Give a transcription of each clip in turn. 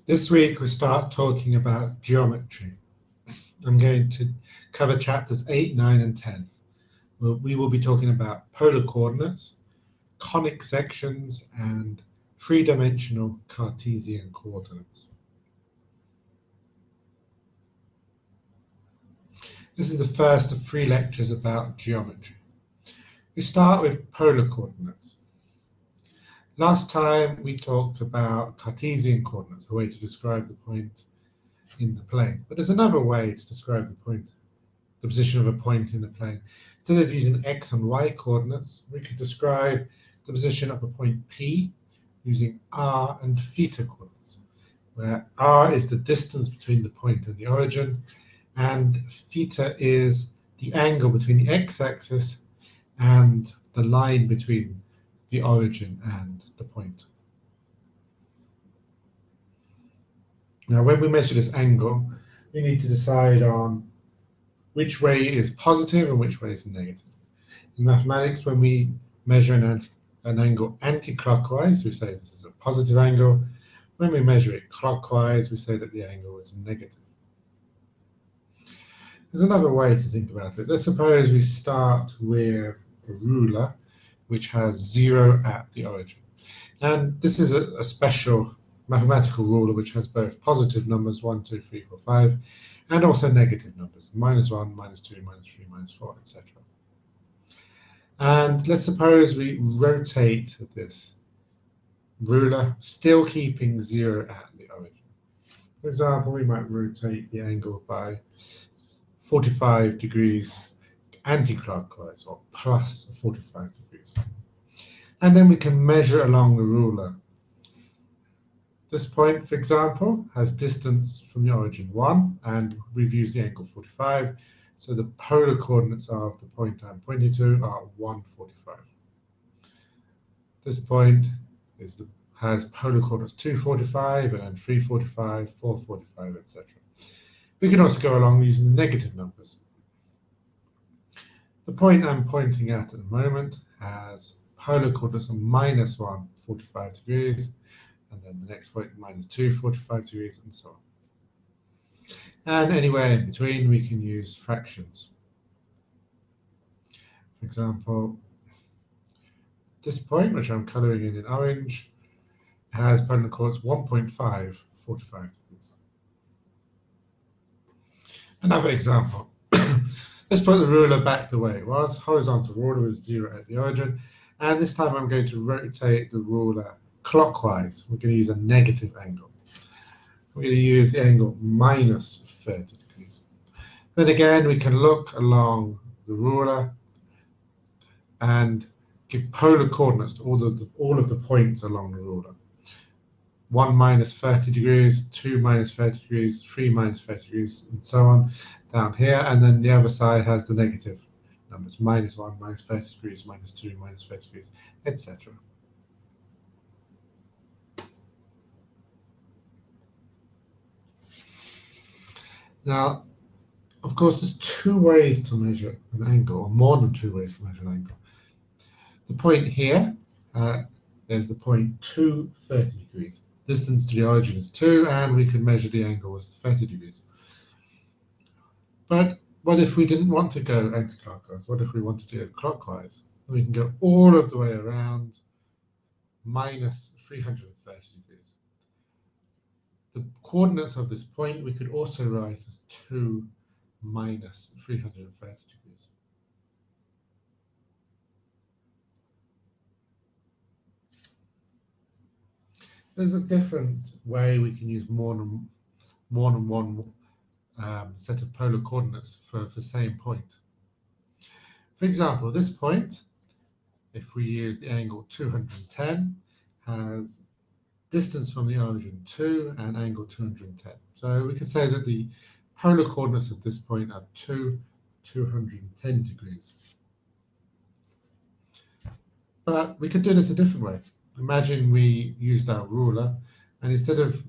This week we start talking about geometry. I'm going to cover chapters 8, 9 and 10. We will be talking about polar coordinates, conic sections and three-dimensional Cartesian coordinates. This is the first of 3 lectures about geometry. We start with polar coordinates. Last time we talked about Cartesian coordinates, a way to describe the point in the plane. But there's another way to describe the position of a point in the plane. Instead of using x and y coordinates, we could describe the position of a point P using r and theta coordinates, where r is the distance between the point and the origin, and theta is the angle between the x-axis and the line between the origin and the point. Now, when we measure this angle, we need to decide on which way is positive and which way is negative. In mathematics, when we measure an angle anti-clockwise, we say this is a positive angle. When we measure it clockwise, we say that the angle is negative. There's another way to think about it. Let's suppose we start with a ruler which has 0 at the origin. And this is a special mathematical ruler which has both positive numbers, 1, 2, 3, 4, 5, and also negative numbers, -1, -2, -3, -4, etc. And let's suppose we rotate this ruler, still keeping 0 at the origin. For example, we might rotate the angle by 45 degrees anti-clockwise, or plus 45 degrees. And then we can measure along the ruler. This point, for example, has distance from the origin 1, and we've used the angle 45, so the polar coordinates of the point I'm pointing to are 145. This point has polar coordinates 245, and then 345, 445, etc. We can also go along using the negative numbers. The point I'm pointing at the moment has polar coordinates of -1, 45 degrees, and then the next point -2, 45 degrees, and so on. And anywhere in between, we can use fractions. For example, this point, which I'm colouring in orange, has polar coordinates 1.5, 45 degrees. Another example. Let's put the ruler back the way it was, horizontal ruler with 0 at the origin, and this time I'm going to rotate the ruler clockwise. We're going to use a negative angle. We're going to use the angle -30 degrees. Then again, we can look along the ruler and give polar coordinates to all of the points along the ruler. 1 -30 degrees, 2 -30 degrees, 3 -30 degrees, and so on down here. And then the other side has the negative numbers, -1, -30 degrees, -2, -30 degrees, etc. Now, of course, there's 2 ways to measure an angle, or more than 2 ways to measure an angle. The point here, there's the point 230 degrees. Distance to the origin is 2, and we can measure the angle as 30 degrees. But what if we didn't want to go anti-clockwise? What if we wanted to go clockwise? We can go all of the way around -330 degrees. The coordinates of this point we could also write as 2 -330 degrees. There's a different way we can use more than one set of polar coordinates for the same point. For example, this point, if we use the angle 210, has distance from the origin 2 and angle 210. So we can say that the polar coordinates of this point are 210 degrees. But we could do this a different way. Imagine we used our ruler, and instead of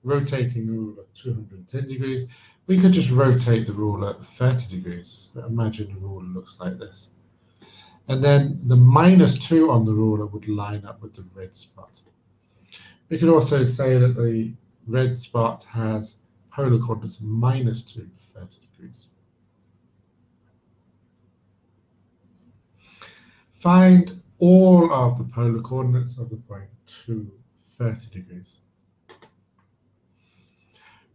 rotating the ruler 210 degrees, we could just rotate the ruler 30 degrees. So imagine the ruler looks like this. And then the -2 on the ruler would line up with the red spot. We could also say that the red spot has polar coordinates minus 2, 30 degrees. Find all of the polar coordinates of the point 2, 30 degrees.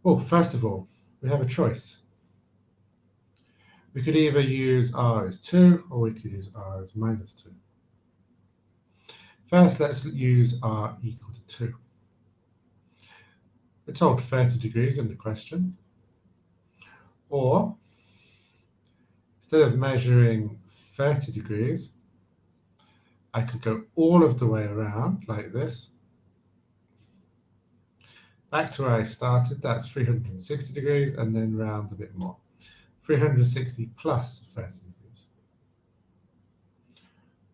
Well, first of all, we have a choice. We could either use r as 2 or we could use r as minus 2. First, let's use r equal to 2. We're told 30 degrees in the question. Or, instead of measuring 30 degrees, I could go all of the way around like this. Back to where I started, that's 360 degrees, and then round a bit more. 360 plus 30 degrees.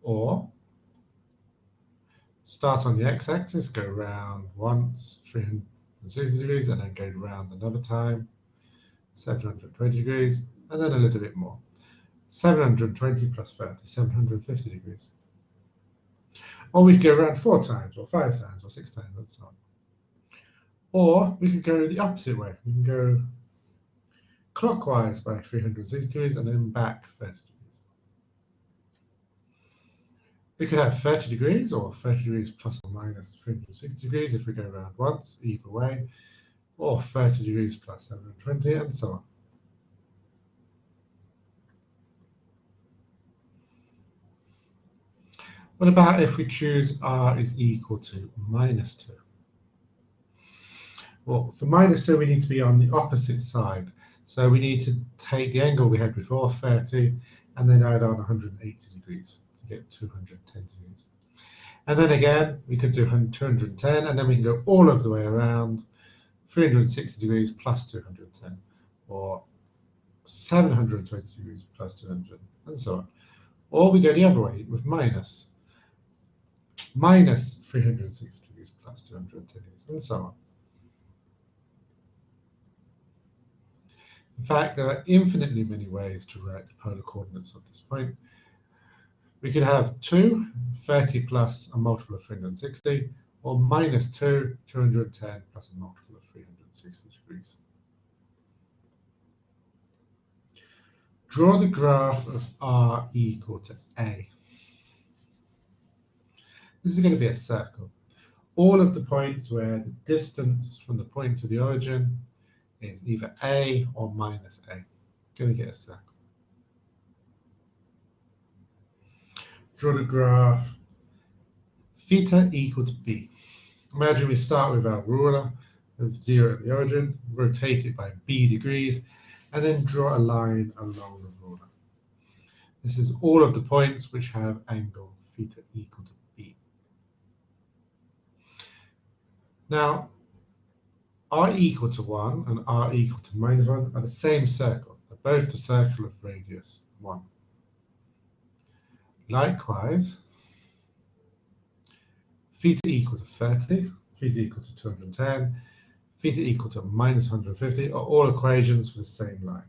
Or, start on the x-axis, go round once, 360 degrees, and then go round another time, 720 degrees, and then a little bit more. 720 plus 30, 750 degrees. Or we could go around 4 times, or 5 times, or 6 times, and so on. Or we could go the opposite way. We can go clockwise by 360 degrees and then back 30 degrees. We could have 30 degrees or 30 degrees plus or minus 360 degrees if we go around once, either way, or 30 degrees plus 720, and so on. What about if we choose r is equal to minus 2? Well, for minus 2, we need to be on the opposite side. So we need to take the angle we had before, 30, and then add on 180 degrees to get 210 degrees. And then again, we could do 210, and then we can go all of the way around, 360 degrees plus 210, or 720 degrees plus 200, and so on. Or we go the other way with minus 360 degrees plus 210 degrees, and so on. In fact, there are infinitely many ways to write the polar coordinates of this point. We could have 2, 30 plus a multiple of 360, or minus 2, 210 plus a multiple of 360 degrees. Draw the graph of r equal to a. This is going to be a circle. All of the points where the distance from the point to the origin is either a or minus a. Going to get a circle. Draw the graph theta equal to b. Imagine we start with our ruler of 0 at the origin, rotate it by b degrees, and then draw a line along the ruler. This is all of the points which have angle theta equal to b. Now, r equal to 1 and r equal to minus 1 are the same circle. They're both the circle of radius 1. Likewise, theta equal to 30, theta equal to 210, theta equal to minus 150 are all equations for the same line.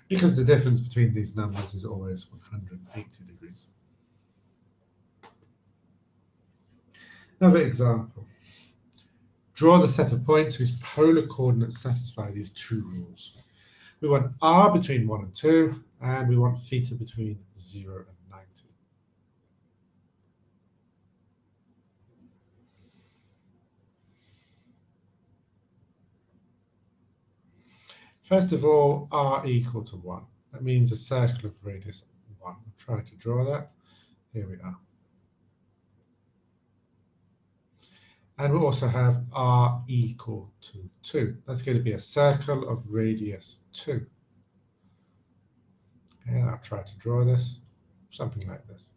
Because the difference between these numbers is always 180 degrees. Another example. Draw the set of points whose polar coordinates satisfy these two rules. We want r between 1 and 2, and we want theta between 0 and 90. First of all, r equal to 1. That means a circle of radius 1. I'll try to draw that. Here we are. And we'll also have r equal to 2. That's going to be a circle of radius 2. And I'll try to draw this, something like this.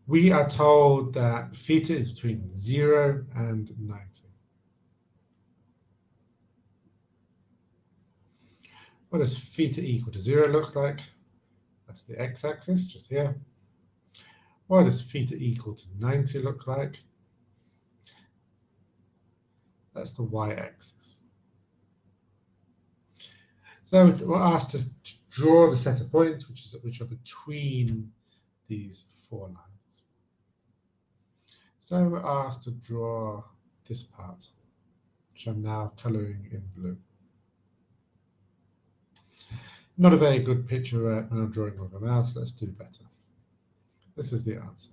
We are told that theta is between 0 and 90. What does theta equal to 0 look like? That's the x-axis, just here. What does theta equal to 90 look like? That's the y-axis. So we're asked to draw the set of points which are between these four lines. So we're asked to draw this part, which I'm now colouring in blue. Not a very good picture when I'm drawing with a mouse. Let's do better. This is the answer.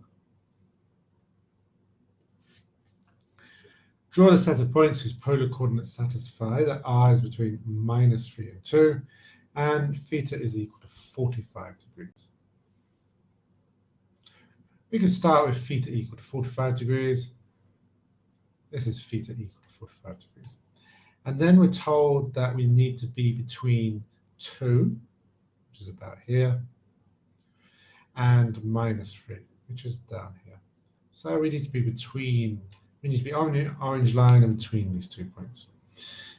Draw the set of points whose polar coordinates satisfy that r is between -3 and 2, and theta is equal to 45 degrees. We can start with theta equal to 45 degrees. This is theta equal to 45 degrees. And then we're told that we need to be between 2, which is about here, and -3, which is down here. So we need to be between, we need to be on the orange line and between these 2 points.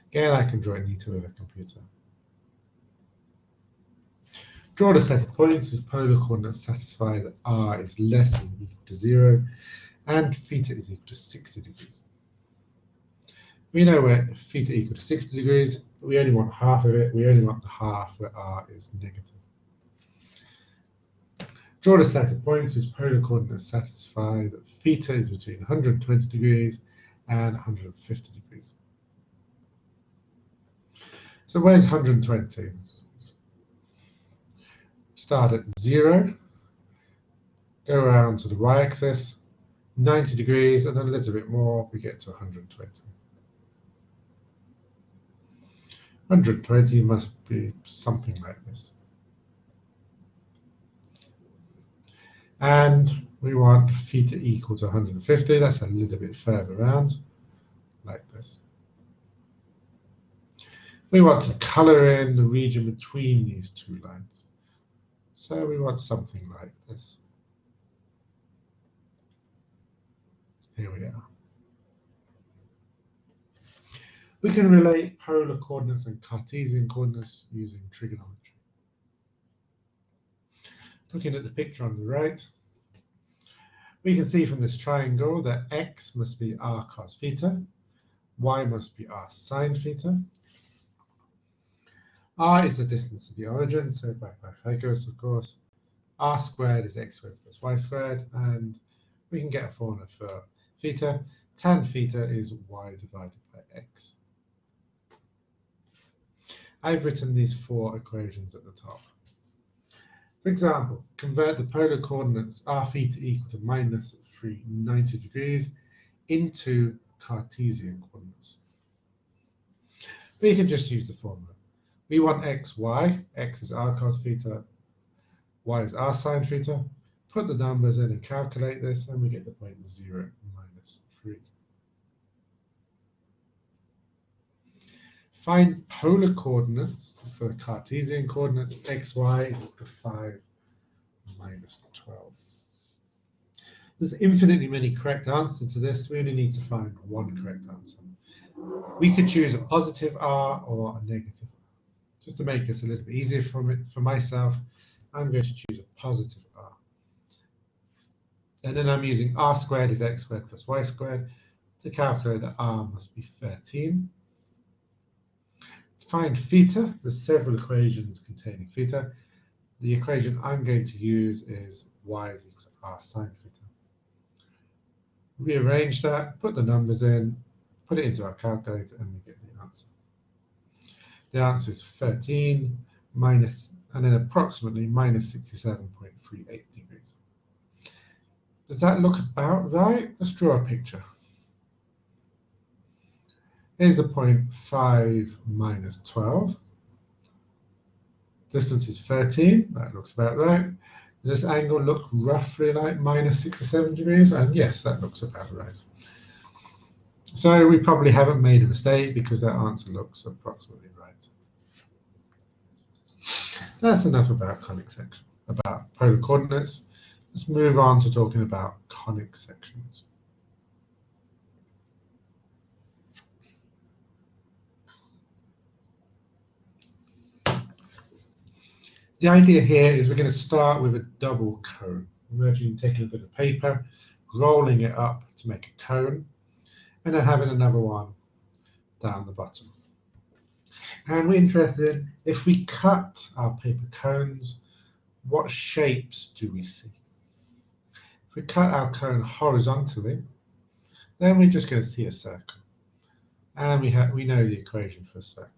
Again, I can draw it neater with a computer. Draw the set of points whose polar coordinates satisfy that r is less than or equal to 0, and theta is equal to 60 degrees. We know where theta equal to 60 degrees, but we only want half of it. We only want the half where r is negative. Draw the set of points whose polar coordinates satisfy that theta is between 120 degrees and 150 degrees. So where's 120? Start at 0, go around to the y-axis, 90 degrees, and then a little bit more, we get to 120. 120 must be something like this. And we want theta equal to 150. That's a little bit further around, like this. We want to colour in the region between these 2 lines. So we want something like this. Here we are. We can relate polar coordinates and Cartesian coordinates using trigonometry. Looking at the picture on the right, we can see from this triangle that x must be r cos theta, y must be r sin theta. R is the distance to the origin, so by Pythagoras, of course. R squared is x squared plus y squared, and we can get a formula for theta. Tan theta is y divided by x. I've written these 4 equations at the top. For example, convert the polar coordinates r theta equal to -3 90 degrees into Cartesian coordinates. We can just use the formula. We want x, y. X is r cos theta, y is r sin theta. Put the numbers in and calculate this, and we get the point 0 -3. Find polar coordinates for the Cartesian coordinates. X, y is equal to 5 -12. There's infinitely many correct answers to this. We only need to find one correct answer. We could choose a positive r or a negative r. Just to make this a little bit easier for myself, I'm going to choose a positive r. And then I'm using r squared is x squared plus y squared to calculate that r must be 13. To find theta, there's several equations containing theta. The equation I'm going to use is y is equal to r sin theta. Rearrange that, put the numbers in, put it into our calculator, and we get the answer. The answer is 13 minus, and then approximately -67.38 degrees. Does that look about right? Let's draw a picture. Here's the point 5 -12. Distance is 13. That looks about right. Does this angle look roughly like -67 degrees? And yes, that looks about right. So we probably haven't made a mistake because that answer looks approximately right. That's enough about conic section, about polar coordinates. Let's move on to talking about conic sections. The idea here is we're going to start with a double cone. Imagine taking a bit of paper, rolling it up to make a cone, and then having another one down the bottom. And we're interested in, if we cut our paper cones, what shapes do we see? If we cut our cone horizontally, then we're just going to see a circle. And we know the equation for a circle.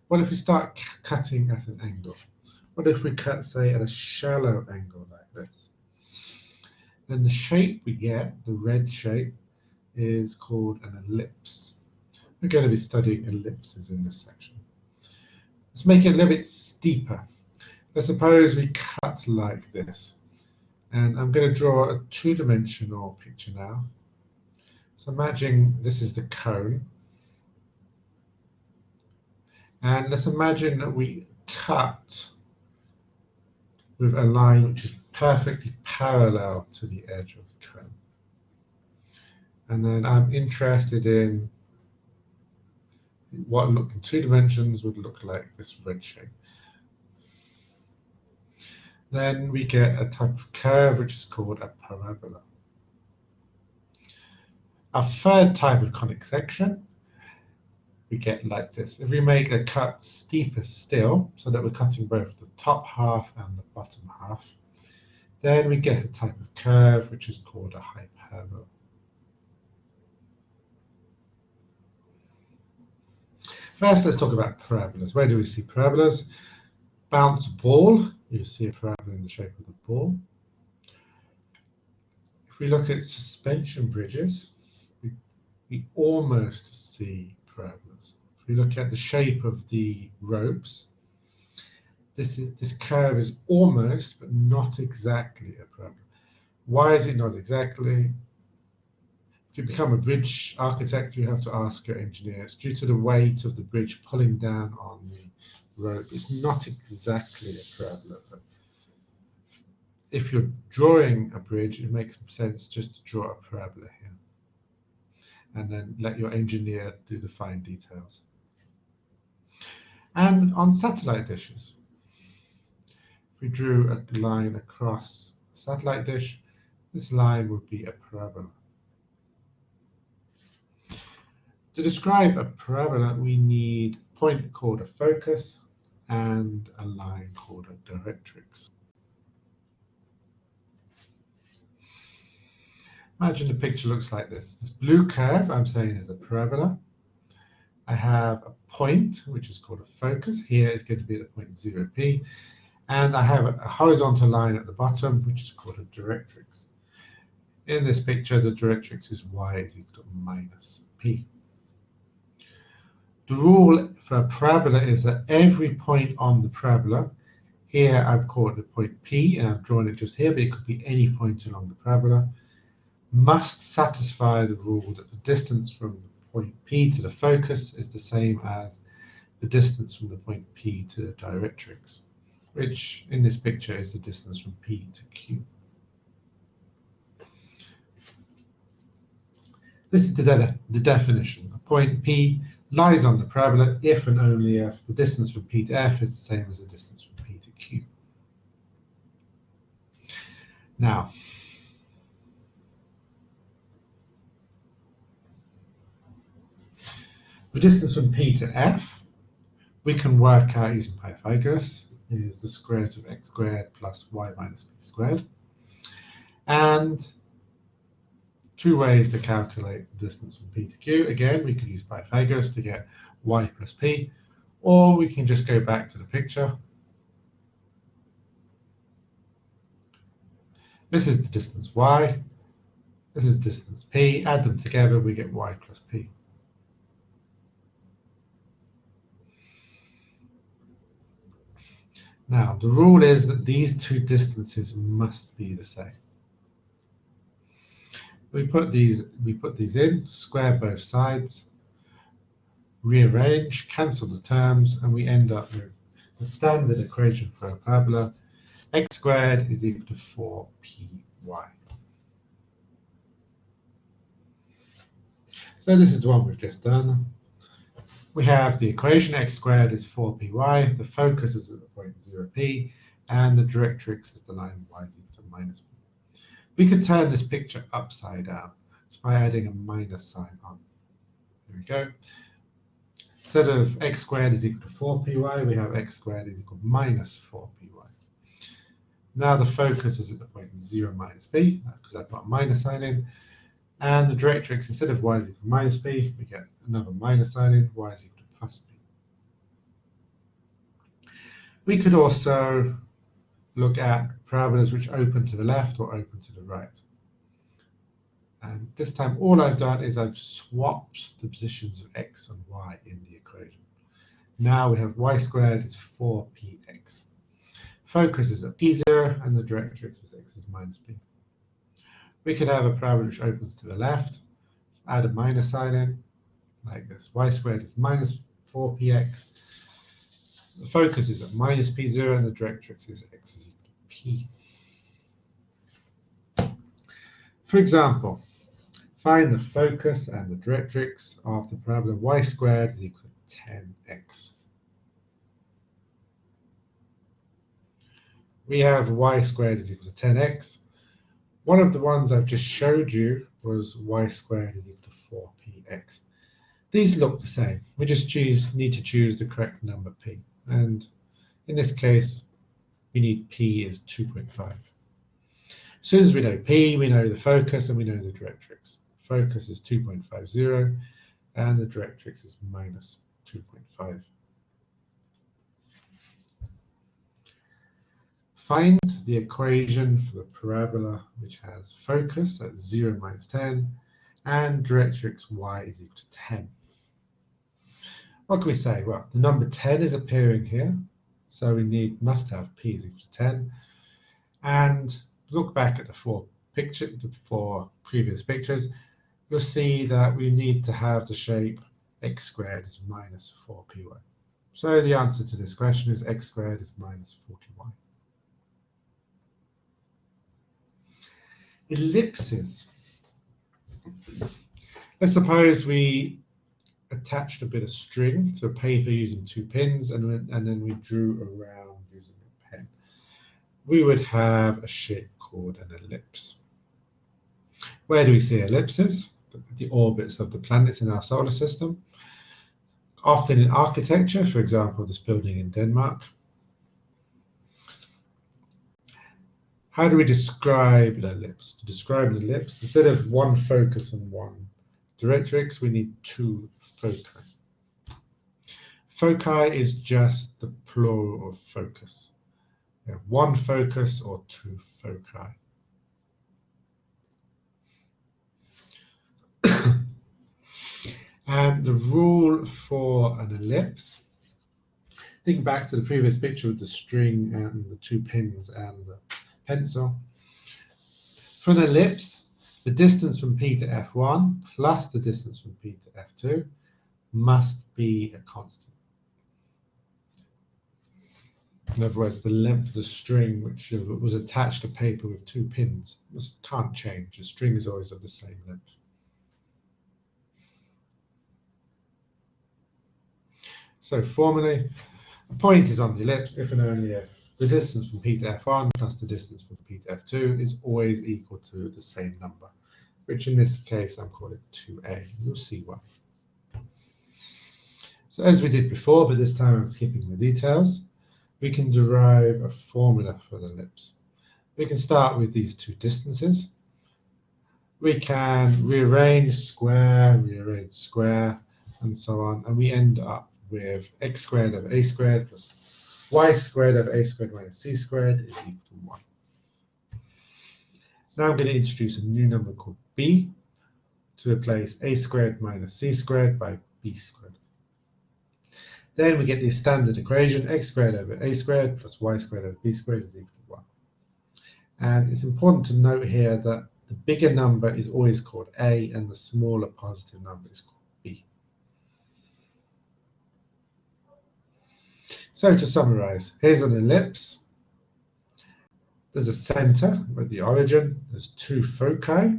What if we start cutting at an angle? What if we cut, say, at a shallow angle like this? Then the shape we get, the red shape, is called an ellipse. We're going to be studying ellipses in this section. Let's make it a little bit steeper. Let's suppose we cut like this. And I'm going to draw a two-dimensional picture now. So imagine this is the cone. And let's imagine that we cut with a line which is perfectly parallel to the edge of the cone. And then I'm interested in what in 2 dimensions would look like this red shape. Then we get a type of curve which is called a parabola. Our third type of conic section we get like this. If we make a cut steeper still, so that we're cutting both the top half and the bottom half, then we get a type of curve which is called a hyperbola. First, let's talk about parabolas. Where do we see parabolas? Bounce ball, you see a parabola in the shape of the ball. If we look at suspension bridges, we almost see parabolas. If we look at the shape of the ropes, this curve is almost, but not exactly a parabola. Why is it not exactly? If you become a bridge architect, you have to ask your engineer. It's due to the weight of the bridge pulling down on the rope. It's not exactly a parabola. If you're drawing a bridge, it makes sense just to draw a parabola here. And then let your engineer do the fine details. And on satellite dishes, if we drew a line across a satellite dish, this line would be a parabola. To describe a parabola, we need a point called a focus and a line called a directrix. Imagine the picture looks like this. This blue curve I'm saying is a parabola. I have a point, which is called a focus. Here is going to be the point 0, p. And I have a horizontal line at the bottom, which is called a directrix. In this picture, the directrix is y is equal to minus p. The rule for a parabola is that every point on the parabola, here I've called the point P, and I've drawn it just here, but it could be any point along the parabola, must satisfy the rule that the distance from the point P to the focus is the same as the distance from the point P to the directrix, which in this picture is the distance from P to Q. This is the definition. A point P lies on the parabola if and only if the distance from P to F is the same as the distance from P to Q. Now, the distance from P to F, we can work out using Pythagoras, is the square root of x squared plus y minus p squared. And 2 ways to calculate the distance from P to Q. Again, we can use Pythagoras to get y plus p, or we can just go back to the picture. This is the distance y, this is distance p, add them together, we get y plus p. Now, the rule is that these 2 distances must be the same. We put these in, square both sides, rearrange, cancel the terms, and we end up with the standard equation for a parabola. X squared is equal to 4py. So this is the one we've just done. We have the equation x squared is 4py, the focus is at the point 0p, and the directrix is the line y is equal to minus p. We could turn this picture upside down just by adding a minus sign on. Here we go. Instead of x squared is equal to 4py, we have x squared is equal to minus 4py. Now the focus is at the point 0 minus p, because I put a minus sign in, And the directrix, instead of y is equal to minus p, we get another minus sign in, y is equal to plus p. We could also look at parabolas which open to the left or open to the right. And this time all I've done is I've swapped the positions of x and y in the equation. Now we have y squared is 4px. Focus is at p0 and the directrix is x is minus p. We could have a parabola which opens to the left, add a minus sign in, like this. Y squared is minus 4px. The focus is at minus p0 and the directrix is x is equal to p. For example, find the focus and the directrix of the parabola y squared is equal to 10x. We have y squared is equal to 10x. One of the ones I've just showed you was y squared is equal to 4px. These look the same. We just need to choose the correct number p. And in this case, we need p is 2.5. As soon as we know p, we know the focus and we know the directrix. Focus is 2.50 and the directrix is minus 2.5. Find the equation for the parabola which has focus at 0 minus 10 and directrix y is equal to 10. What can we say? Well, the number 10 is appearing here, so we must have p is equal to 10. And look back at the four previous pictures, you'll see that we need to have the shape x squared is minus 4py. So the answer to this question is x squared is minus 40y. Ellipses. Let's suppose we attached a bit of string to a paper using 2 pins and then we drew around using a pen. We would have a shape called an ellipse. Where do we see ellipses? The orbits of the planets in our solar system. Often in architecture, for example, this building in Denmark. How do we describe an ellipse? To describe an ellipse, instead of one focus and one directrix, we need 2 foci. Foci is just the plural of focus. We have 1 focus or 2 foci. And the rule for an ellipse, think back to the previous picture with the string and the 2 pins and the pencil. For an ellipse, the distance from P to F1 plus the distance from P to F2 must be a constant. In other words, the length of the string which was attached to paper with 2 pins can't change. The string is always of the same length. So formally, a point is on the ellipse if and only if the distance from P to F1 plus the distance from P to F2 is always equal to the same number, which in this case I'm calling 2a. You'll see why. So as we did before, but this time I'm skipping the details, we can derive a formula for the ellipse. We can start with these 2 distances. We can rearrange square, and so on, and we end up with x squared over a squared plus y squared over a squared minus c squared is equal to 1. Now I'm going to introduce a new number called b to replace a squared minus c squared by b squared. Then we get the standard equation x squared over a squared plus y squared over b squared is equal to 1. And it's important to note here that the bigger number is always called a and the smaller positive number is called b. So to summarize, here's an ellipse. There's a center with the origin. There's 2 foci.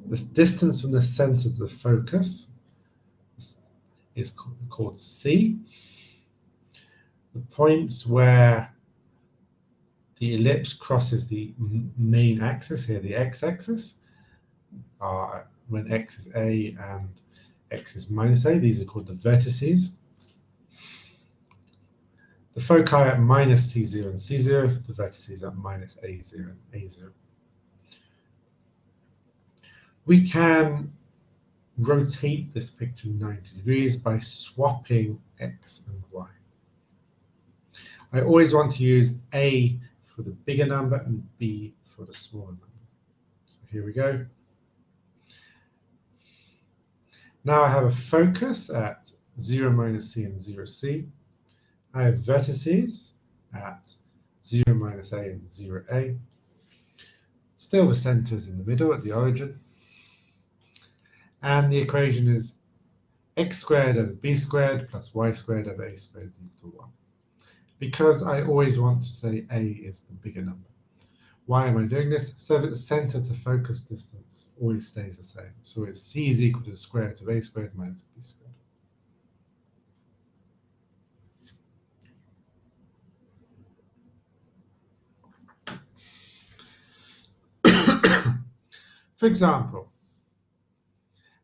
The distance from the center to the focus is called C. The points where the ellipse crosses the main axis here, the x-axis, are when x is a and x is minus a. These are called the vertices. The foci at minus C0 and C0, the vertices at minus A0 and A0. We can rotate this picture 90 degrees by swapping x and y. I always want to use A for the bigger number and B for the smaller number. So here we go. Now I have a focus at 0 minus c and 0 c. I have vertices at 0 minus a and 0 a. Still the centers in the middle at the origin. And the equation is x squared over b squared plus y squared over a squared is equal to 1. Because I always want to say a is the bigger number. Why am I doing this? So that the center to focus distance always stays the same. So it's c is equal to the square root of a squared minus b squared. For example,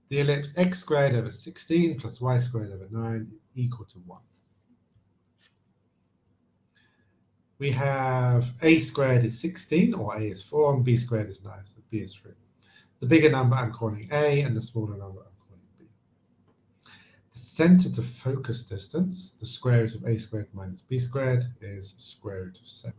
the ellipse x squared over 16 plus y squared over 9 equal to 1. We have a squared is 16, or a is 4, and b squared is 9, so b is 3. The bigger number I'm calling a, and the smaller number I'm calling b. The center to focus distance, the square root of a squared minus b squared, is square root of 7.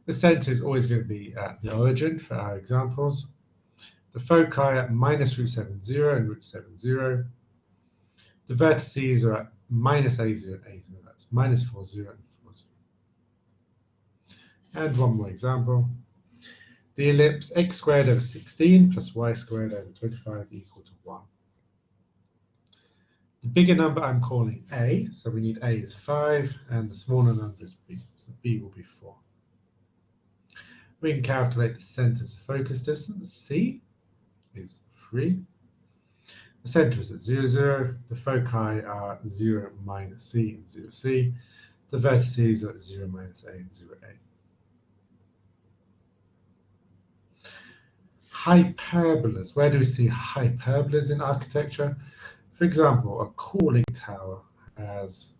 The center is always going to be at the origin for our examples. The foci at minus root 7, 0 and root 7, 0. The vertices are at minus a0 and a0. That's minus 4, 0 and 4, 0. And one more example. The ellipse x squared over 16 plus y squared over 25 equal to 1. The bigger number I'm calling a, so we need a is 5, and the smaller number is b, so b will be 4. We can calculate the center to focus distance, c is 3. The center is at 0, 0. The foci are 0 minus c and 0, c. The vertices are at 0 minus a and 0, a. Hyperbolas. Where do we see hyperbolas in architecture? For example, a cooling tower has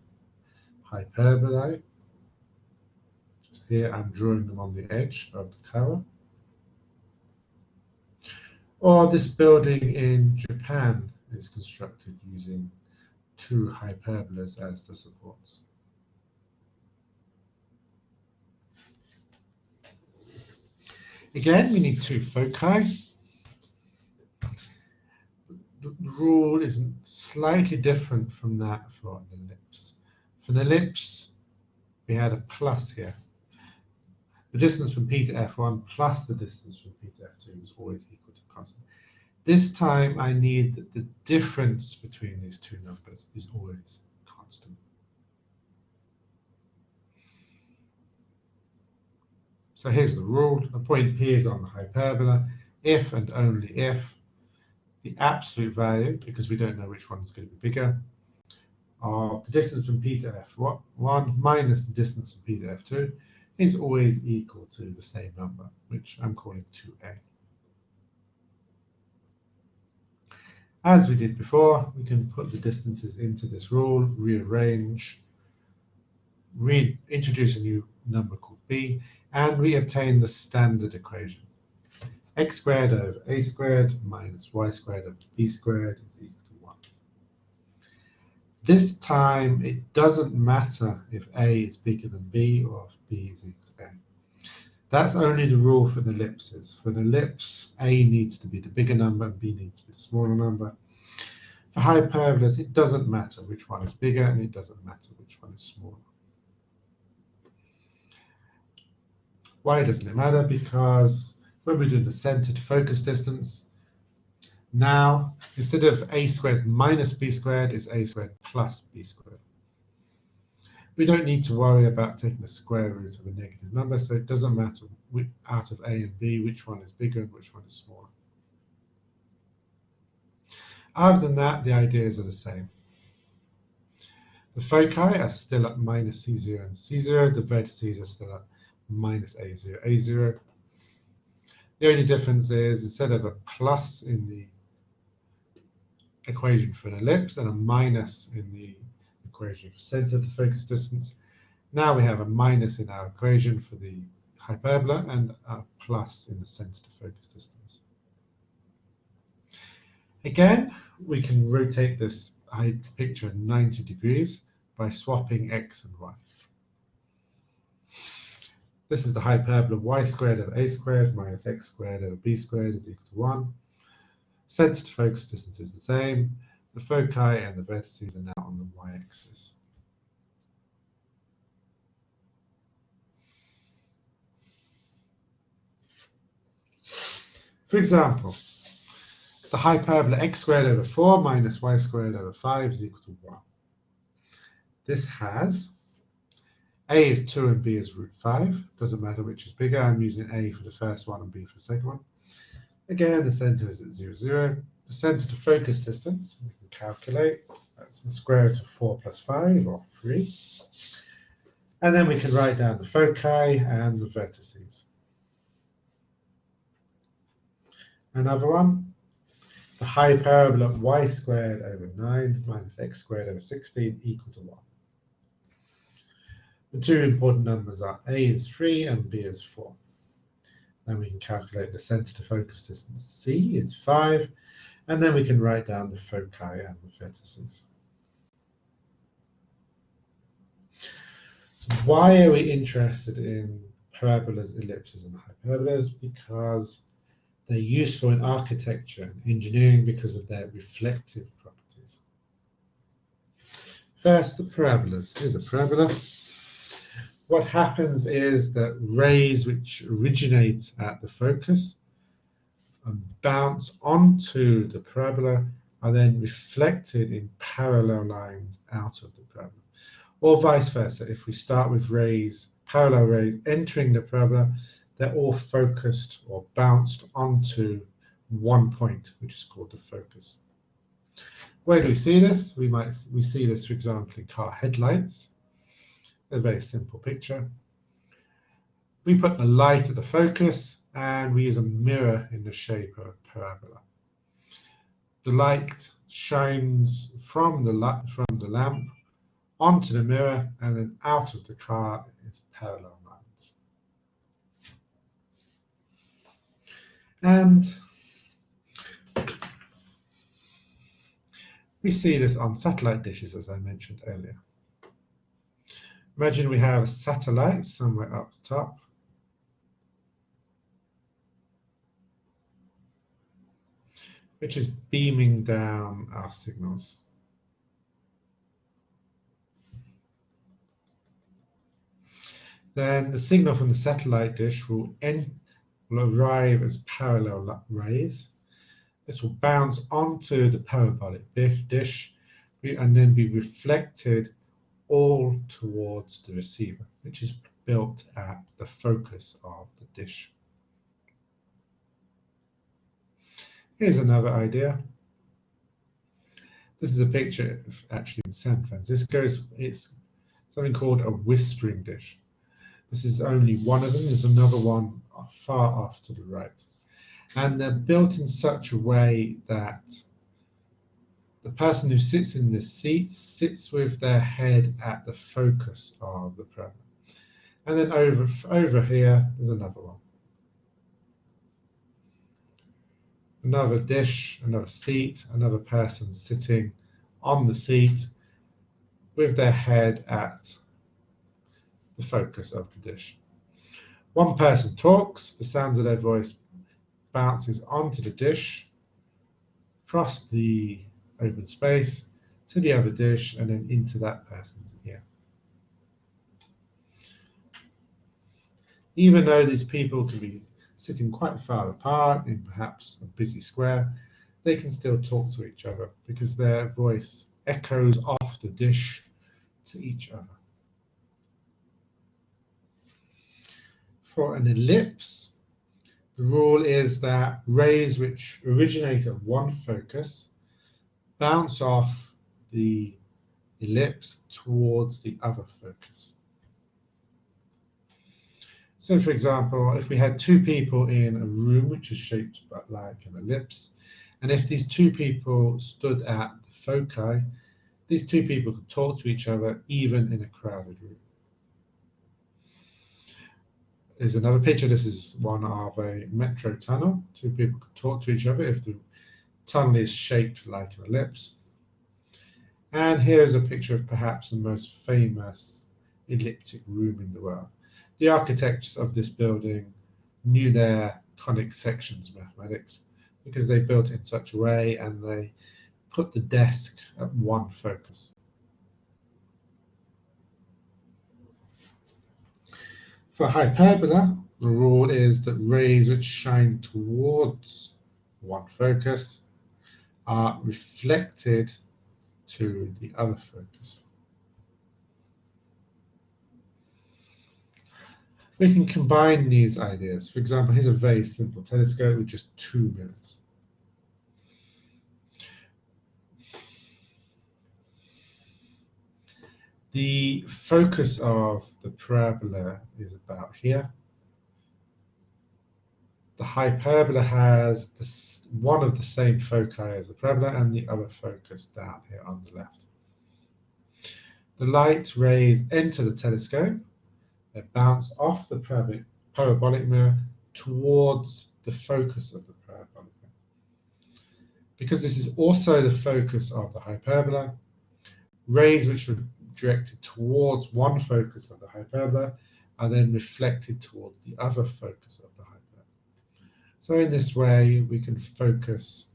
hyperbolae. Just here I'm drawing them on the edge of the tower. Or this building in Japan is constructed using 2 hyperbolas as the supports. Again, we need 2 foci. The rule is slightly different from that for an ellipse. For an ellipse, we had a plus here. The distance from P to F1 plus the distance from P to F2 is always equal to constant. This time I need that the difference between these 2 numbers is always constant. So here's the rule. A point P is on the hyperbola if and only if the absolute value, because we don't know which one is going to be bigger, of the distance from P to F1 minus the distance from P to F2 is always equal to the same number, which I'm calling 2a. As we did before, we can put the distances into this rule, rearrange, introduce a new number called b, and we obtain the standard equation. X squared over a squared minus y squared over b squared is equal to 1. This time, it doesn't matter if a is bigger than b or if b is equal to a. That's only the rule for the ellipses. For an ellipse, a needs to be the bigger number and b needs to be the smaller number. For hyperbolas, it doesn't matter which one is bigger and it doesn't matter which one is smaller. Why doesn't it matter? Because when we're doing the center to focus distance, now instead of a squared minus b squared, it's a squared plus b squared. We don't need to worry about taking the square root of a negative number, so it doesn't matter out of a and b which one is bigger and which one is smaller. Other than that, the ideas are the same. The foci are still at minus c0 and c0. The vertices are still at minus a0, a0. The only difference is instead of a plus in the equation for an ellipse and a minus in the equation for center to focus distance, Now we have a minus in our equation for the hyperbola and a plus in the center to focus distance. Again, we can rotate this picture 90 degrees by swapping x and y. This is the hyperbola y squared over a squared minus x squared over b squared is equal to 1. Center to focus distance is the same. The foci and the vertices are now on the y-axis. For example, the hyperbola x squared over 4 minus y squared over 5 is equal to 1. This has a is 2 and b is root 5. Doesn't matter which is bigger. I'm using a for the first one and b for the second one. Again, the center is at 0, 0. The center to focus distance, we can calculate. That's the square root of 4 plus 5, or 3. And then we can write down the foci and the vertices. Another one, the hyperbola y squared over 9 minus x squared over 16 equal to 1. The two important numbers are a is 3 and b is 4. Then we can calculate the center to focus distance, c is 5, and then we can write down the foci and the vertices. Why are we interested in parabolas, ellipses, and hyperbolas? Because they're useful in architecture and engineering because of their reflective properties. First, the parabolas. Here's a parabola. What happens is that rays which originate at the focus and bounce onto the parabola are then reflected in parallel lines out of the parabola. Or vice versa. If we start with rays, parallel rays entering the parabola, they're all focused or bounced onto one point, which is called the focus. Where do we see this? We see this, for example, in car headlights. A very simple picture. We put the light at the focus and we use a mirror in the shape of a parabola. The light shines from the lamp onto the mirror and then out of the car is parallel lines. And we see this on satellite dishes, as I mentioned earlier. Imagine we have a satellite somewhere up the top. Which is beaming down our signals. Then the signal from the satellite dish will arrive as parallel rays. This will bounce onto the parabolic dish and then be reflected all towards the receiver, which is built at the focus of the dish. Here's another idea. This is a picture of actually in San Francisco. It's something called a whispering dish. This is only one of them. There's another one far off to the right. And they're built in such a way that the person who sits in the seat sits with their head at the focus of the parabola. And then over here, there's another one. Another dish, another seat, another person sitting on the seat with their head at the focus of the dish. One person talks, the sound of their voice bounces onto the dish, across the open space, to the other dish, and then into that person's ear. Even though these people can be sitting quite far apart in perhaps a busy square, they can still talk to each other because their voice echoes off the dish to each other. For an ellipse, the rule is that rays which originate at one focus bounce off the ellipse towards the other focus. So, for example, if we had two people in a room which is shaped like an ellipse, and if these two people stood at the foci, these two people could talk to each other even in a crowded room. is another picture. This is one of a metro tunnel. Two people could talk to each other if the tunnel is shaped like an ellipse. And here is a picture of perhaps the most famous elliptic room in the world. The architects of this building knew their conic sections mathematics because they built it in such a way and they put the desk at one focus. For hyperbola, the rule is that rays which shine towards one focus are reflected to the other focus. We can combine these ideas. For example, here's a very simple telescope with just two mirrors. The focus of the parabola is about here. The hyperbola has one of the same foci as the parabola and the other focus down here on the left. The light rays enter the telescope. They bounce off the parabolic mirror towards the focus of the parabolic mirror. Because this is also the focus of the hyperbola, rays which are directed towards one focus of the hyperbola are then reflected towards the other focus of the hyperbola. So in this way, we can focus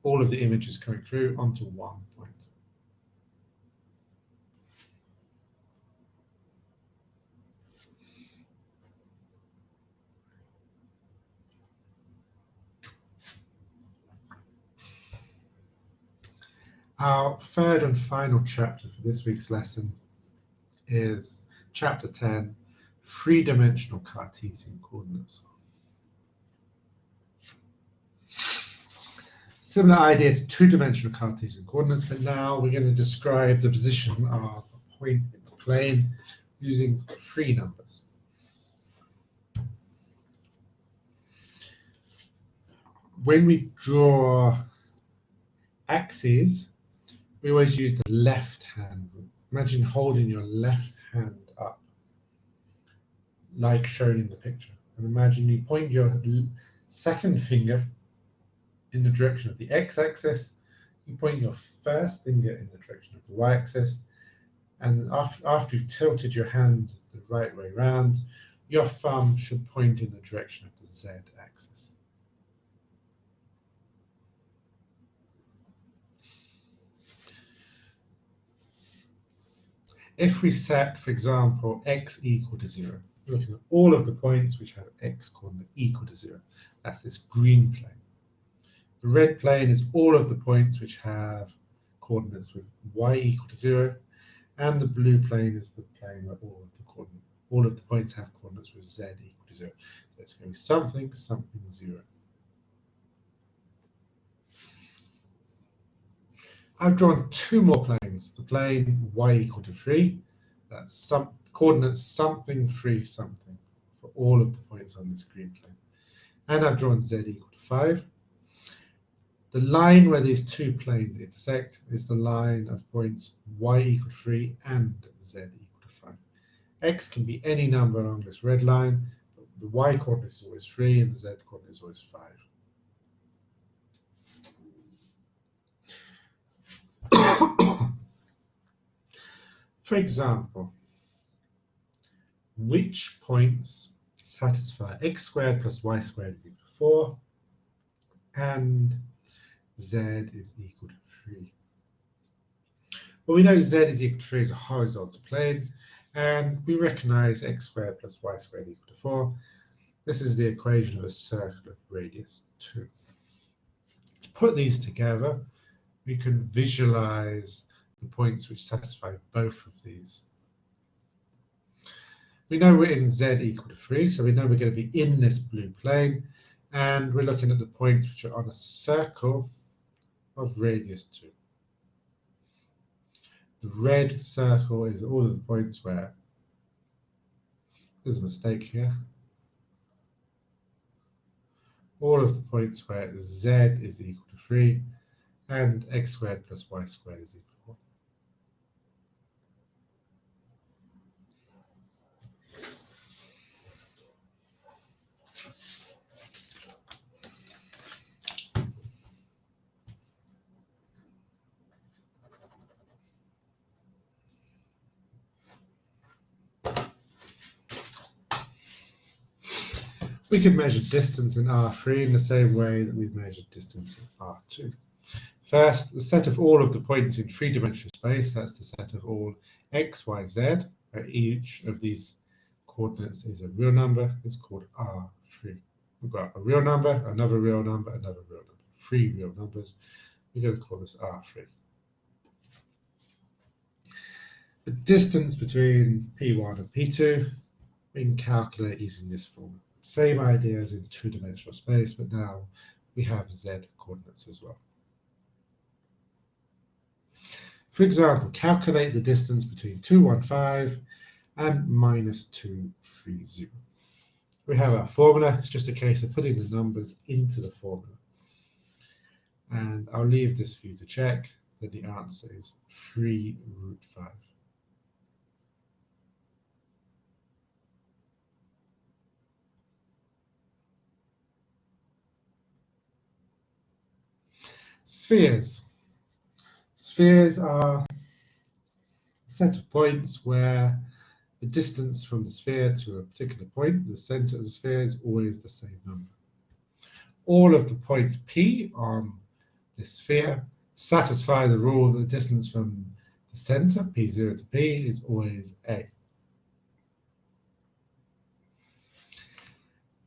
all of the images coming through onto one point. Our third and final chapter for this week's lesson is chapter 10, three-dimensional Cartesian coordinates. Similar idea to two-dimensional Cartesian coordinates, but now we're going to describe the position of a point in the plane using three numbers. When we draw axes, we always use the left hand rule. Imagine holding your left hand up, like shown in the picture. And imagine you point your second finger in the direction of the x-axis, you point your first finger in the direction of the y-axis, and after you've tilted your hand the right way round, your thumb should point in the direction of the z-axis. If we set, for example, x equal to 0, we're looking at all of the points which have x coordinate equal to 0. That's this green plane. The red plane is all of the points which have coordinates with y equal to 0, and the blue plane is the plane where all of the points have coordinates with z equal to 0. So it's going to be something, something, 0. I've drawn two more planes. The plane y equal to 3, that's some coordinates something, 3, something for all of the points on this green plane. And I've drawn z equal to 5. The line where these two planes intersect is the line of points y equal to 3 and z equal to 5. X can be any number along this red line, but the y coordinate is always 3 and the z coordinate is always 5. For example, which points satisfy x squared plus y squared is equal to 4 and z is equal to 3? Well, we know z is equal to 3 is a horizontal plane, and we recognize x squared plus y squared equal to 4. This is the equation of a circle of radius 2. To put these together, we can visualize the points which satisfy both of these. We know we're in z equal to 3, so we know we're going to be in this blue plane, and we're looking at the points which are on a circle of radius 2. The red circle is all of the points where there's a mistake here. All of the points where z is equal to 3 and x squared plus y squared is equal to 4. We can measure distance in R3 in the same way that we've measured distance in R2. First, the set of all of the points in three-dimensional space, that's the set of all x, y, z, where each of these coordinates is a real number, is called R3. We've got a real number, another real number, another real number, 3 real numbers. We're going to call this R3. The distance between P1 and P2, we can calculate using this formula. Same idea as in two-dimensional space, but now we have z coordinates as well. For example, calculate the distance between 215 and -230. We have our formula. It's just a case of putting the numbers into the formula. And I'll leave this for you to check that the answer is 3√5. Spheres. Spheres are a set of points where the distance from the sphere to a particular point, the center of the sphere, is always the same number. All of the points P on the sphere satisfy the rule that the distance from the center, P0 to P, is always A.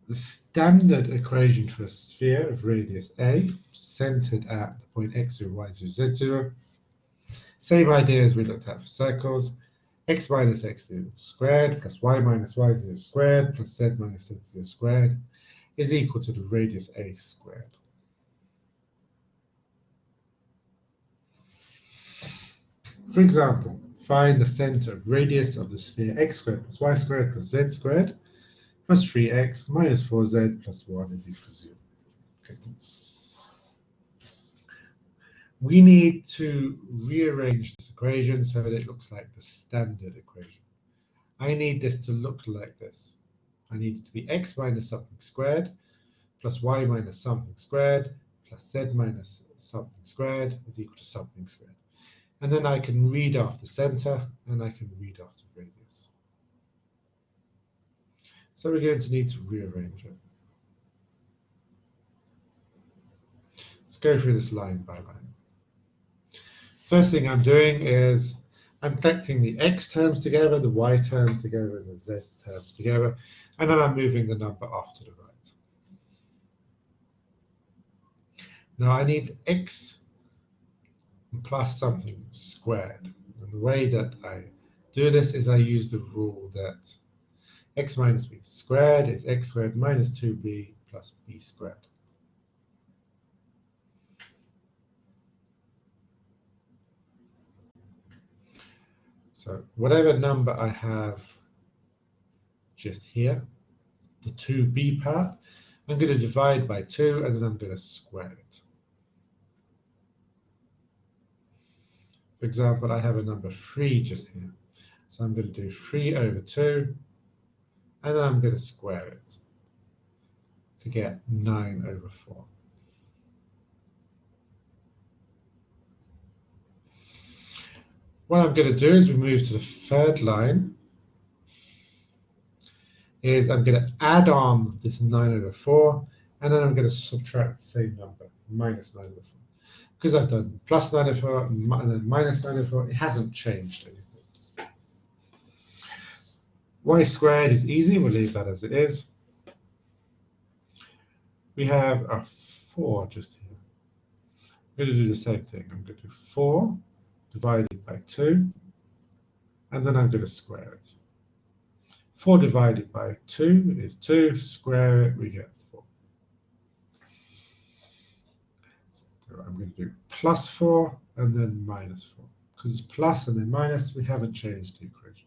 The standard equation for a sphere of radius A, centered at the point x0, y0, z0. Same idea as we looked at for circles. X minus x0 squared plus y minus y0 squared plus z minus z0 squared is equal to the radius A squared. For example, find the center of radius of the sphere x squared plus y squared plus z squared plus 3x minus 4z plus 1 is equal to 0. Okay. We need to rearrange this equation so that it looks like the standard equation. I need this to look like this. I need it to be x minus something squared plus y minus something squared plus z minus something squared is equal to something squared. And then I can read off the center and I can read off the radius. So we're going to need to rearrange it. Let's go through this line by line. First thing I'm doing is I'm collecting the x terms together, the y terms together, and the z terms together, and then I'm moving the number off to the right. Now I need x plus something squared. And the way that I do this is I use the rule that x minus b squared is x squared minus 2b plus b squared. So whatever number I have just here, the 2b part, I'm going to divide by 2 and then I'm going to square it. For example, I have a number 3 just here. So I'm going to do 3 over 2, and then I'm going to square it to get 9 over 4. What I'm going to do is we move to the third line, is I'm going to add on this 9 over 4, and then I'm going to subtract the same number, minus 9 over 4. Because I've done plus 9 over 4 and then minus 9 over 4, it hasn't changed anything. Y squared is easy, we'll leave that as it is. We have a 4 just here. I'm going to do the same thing. I'm going to do 4 divided by 2, and then I'm going to square it. 4 divided by 2 is 2, square it, we get 4. So I'm going to do plus 4 and then minus 4. Because it's plus and then minus, we haven't changed the equation.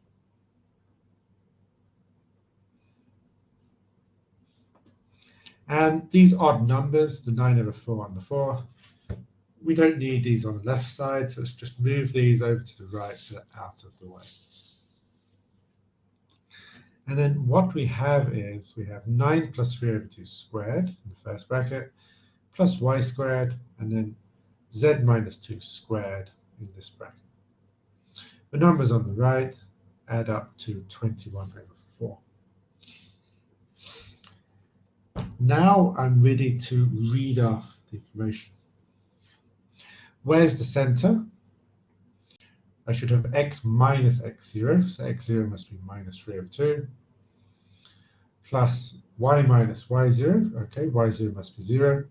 And these odd numbers, the 9 over 4 and the 4, we don't need these on the left side, so let's just move these over to the right so they're out of the way. And then what we have is we have 9 plus 3 over 2 squared in the first bracket, plus y squared, and then z minus 2 squared in this bracket. The numbers on the right add up to 21 over 4. Now I'm ready to read off the information. Where's the center? I should have x minus x0, so x0 must be minus 3/2, plus y minus y0, okay, y0 must be 0,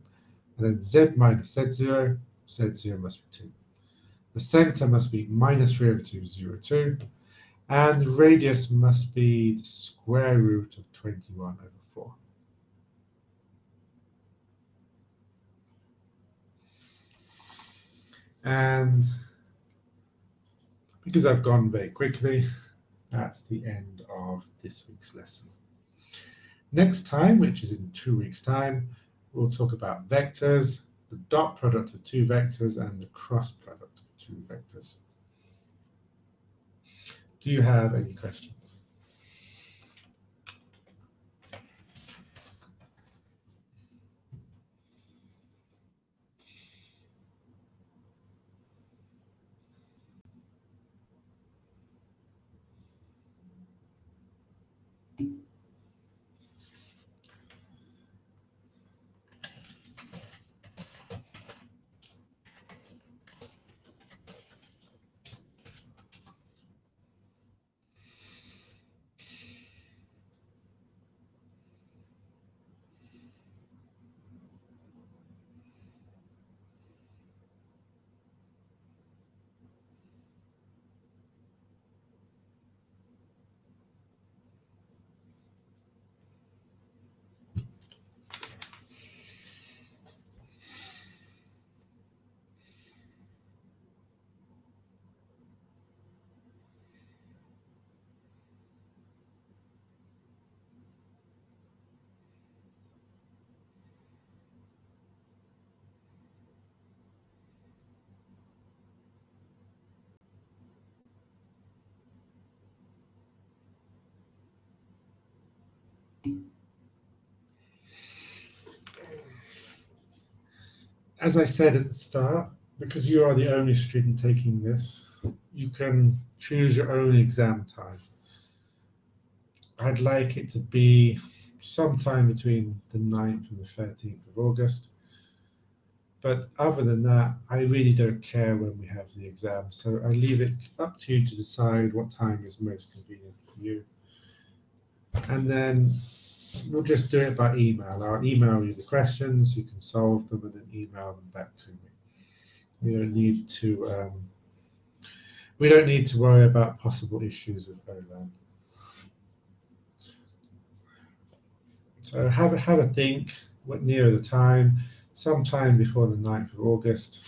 and then z minus z0, z0 must be 2. The center must be minus 3/2, 0, 2, and the radius must be the square root of 21/4. And because I've gone very quickly, that's the end of this week's lesson. Next time, which is in 2 weeks' time, we'll talk about vectors, the dot product of two vectors, and the cross product of two vectors. Do you have any questions? As I said at the start, because you are the only student taking this, you can choose your own exam time. I'd like it to be sometime between the 9th and the 13th of August. But other than that, I really don't care when we have the exam. So I leave it up to you to decide what time is most convenient for you. And then we'll just do it by email. I'll email you the questions, you can solve them, and then email them back to me. We don't need to worry about possible issues with OLAN. So have a think nearer the time, sometime before the 9th of August.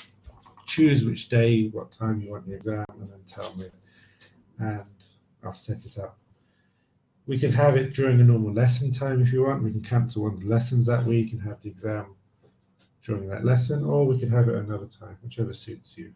Choose which day, what time you want the exam, and then tell me, and I'll set it up. We can have it during a normal lesson time if you want. We can cancel one of the lessons that week and have the exam during that lesson, or we can have it another time, whichever suits you.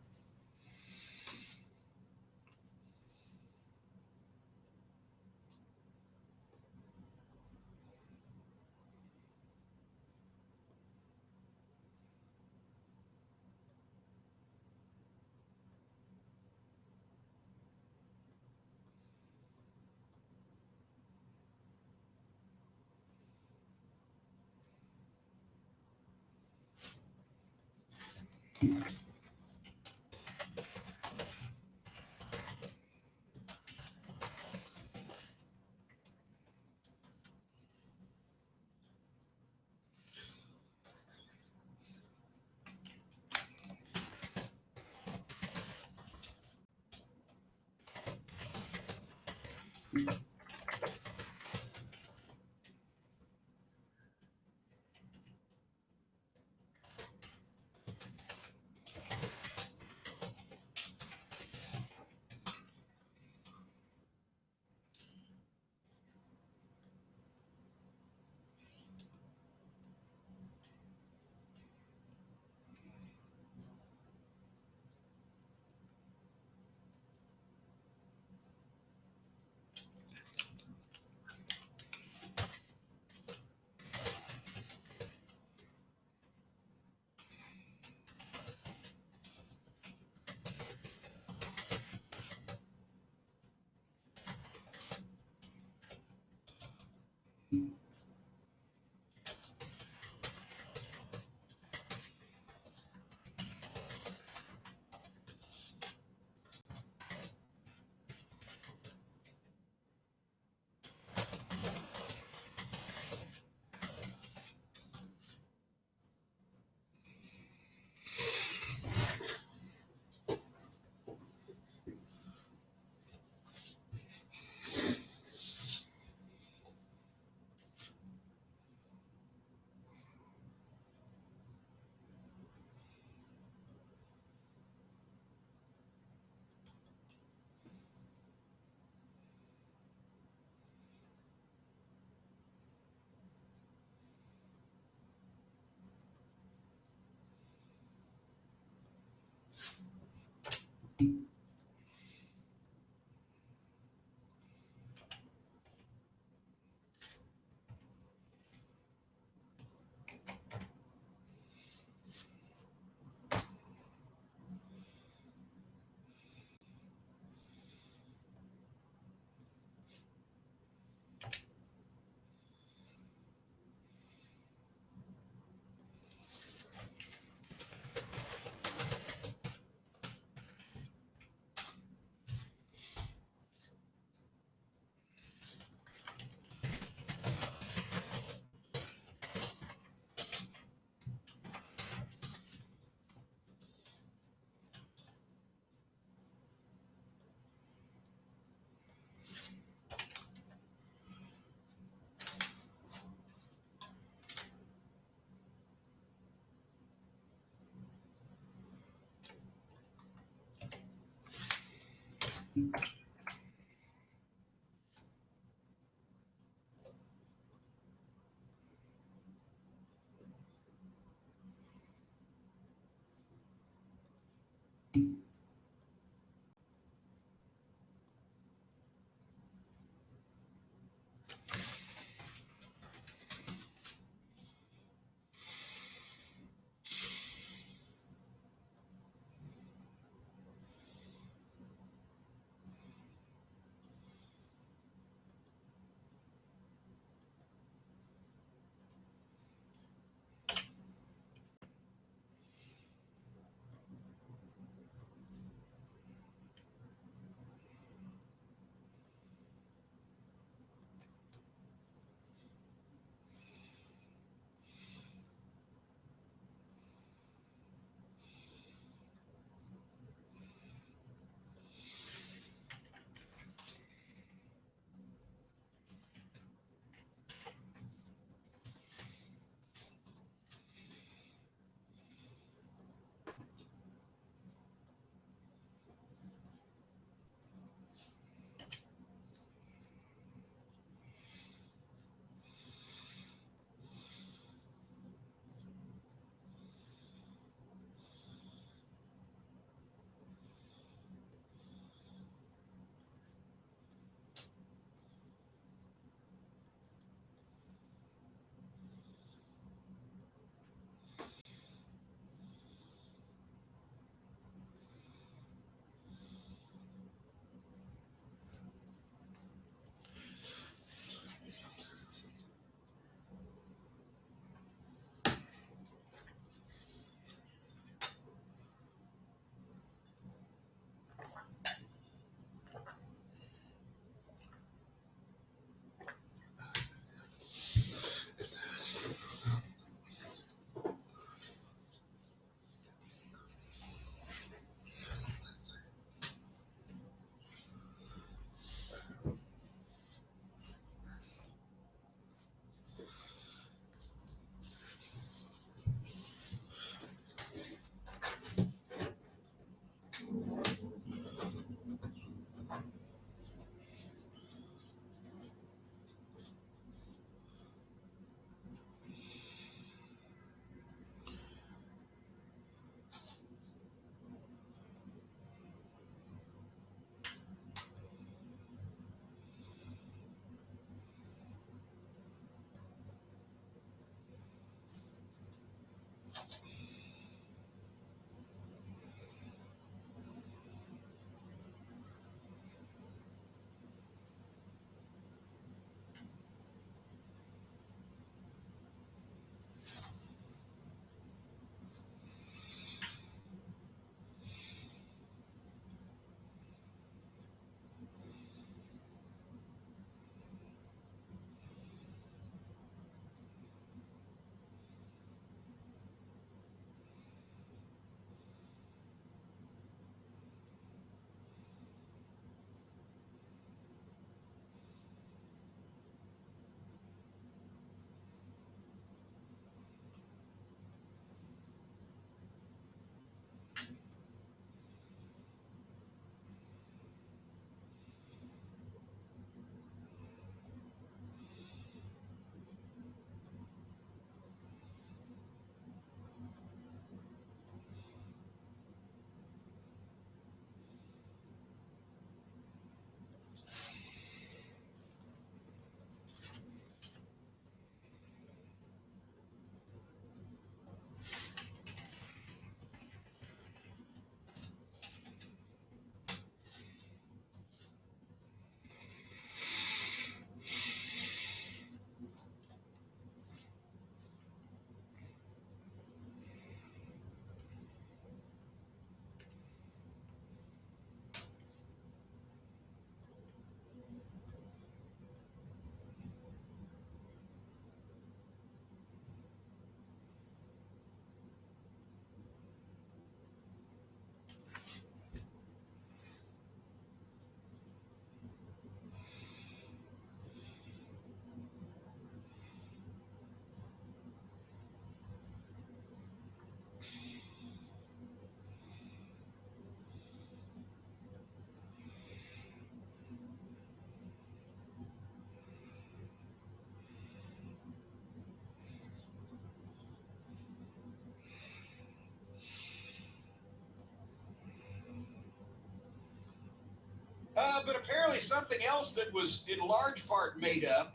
But apparently something else that was in large part made up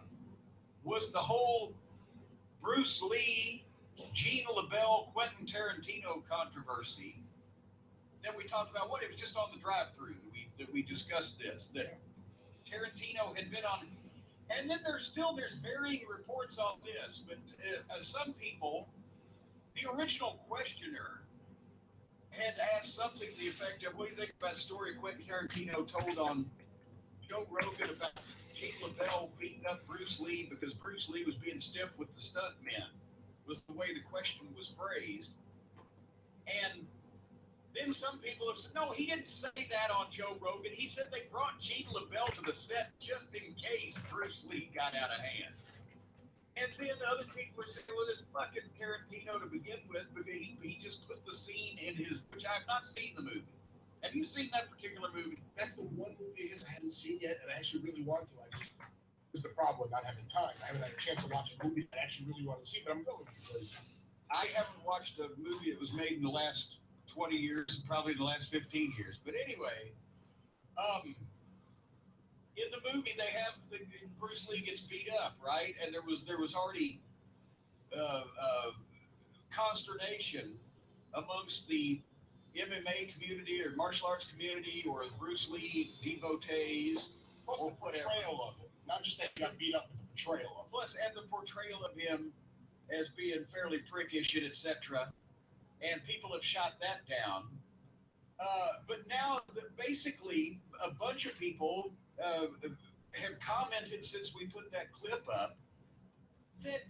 was the whole Bruce Lee, Gene LaBelle, Quentin Tarantino controversy that we talked about. What it was just on the drive-through that we discussed this, that Tarantino had been on, and then there's varying reports on this, but some people, the original questioner had asked something to the effect of, what do you think about a story Quentin Tarantino told on Joe Rogan about Gene LaBelle beating up Bruce Lee because Bruce Lee was being stiff with the stuntmen, was the way the question was phrased. And then some people have said, no, he didn't say that on Joe Rogan. He said they brought Gene LaBelle to the set just in case Bruce Lee got out of hand. And then other people are saying, well, it's fucking Tarantino to begin with, because he just put the scene in his, which I've not seen the movie. Have you seen that particular movie? That's the one movie I haven't seen yet, and I actually really want to. This is the problem with not having time. I haven't had a chance to watch a movie that I actually really want to see, but I'm going to, because I haven't watched a movie that was made in the last 20 years, probably the last 15 years. But anyway, in the movie they have Bruce Lee gets beat up, right? And there was already consternation amongst the MMA community or martial arts community or the Bruce Lee devotees. Plus the portrayal of him, not just that he got beat up, but the portrayal of him. Plus, and the portrayal of him as being fairly prickish and etc. And people have shot that down. But now, basically, a bunch of people have commented since we put that clip up that